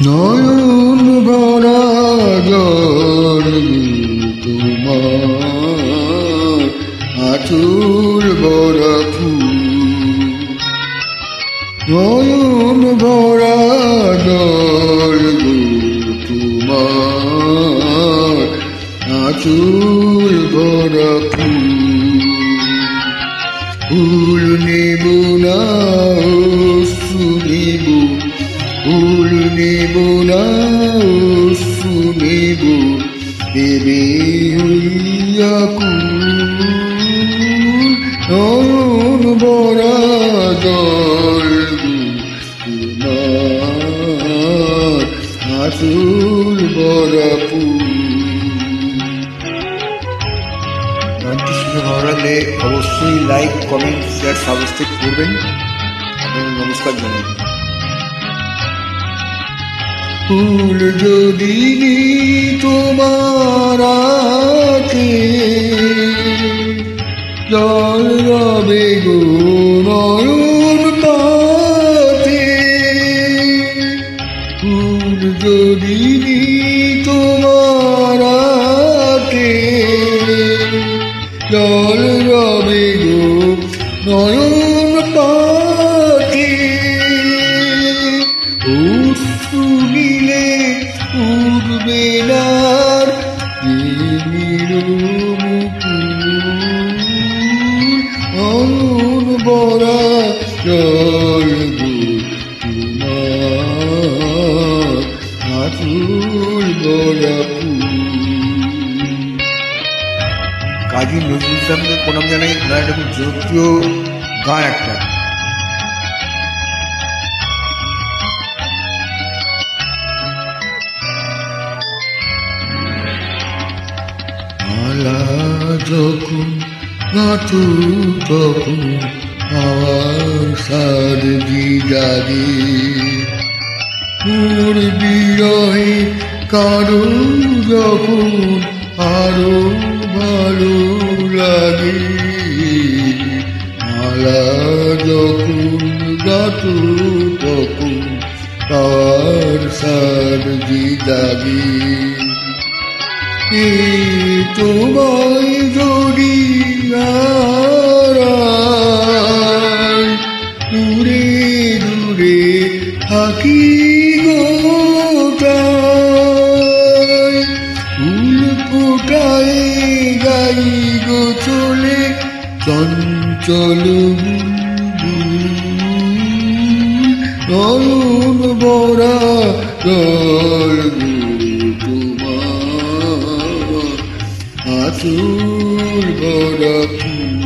নয়ন ভরা জল তোমার আঁচল ভরা ফুল, নয়ন ভরা জল তোমার আঁচল ভরা ফুল। ফুল নেব না শুনিব, ফুল নেব না শুনিব দেবে হইয়া কুল। নয়ন ভরা জল তোমার আঁচল ভরা ফুল। গানটি শুনে ভালো লাগলে অবশ্যই লাইক, কমেন্ট, শেয়ার, সাবস্ক্রাইব করবেন এবং নমস্কার জানাই। ফুল যদি তোমার আছে জল রবে গো নয়ন পাতে। ফুল যদি তোমার আছে জল রবে গো নয়ন পাতে। শুনিলে উঠবে না নয়ন ভরা জল তোমার আঁচল ভরা ফুল। কাজী নজরুল ইসলামকে প্রণাম জানাই। এটা খুব জনপ্রিয় গান একটা। মালা যখন গাঁথু তখন আমার সারজি জাগে, মোর বিরহে কারো যখন আরো ভালো লাগে। মালা যখন গাঁথু তখন আমার সারজি জাগে। তোমায় যদি দূরে দূরে থাকি গোটায়, ফুল ফোটায় গাই গো চলে চঞ্চল নয়ন ভরা জল তোমার আঁচল ভরা ফুল।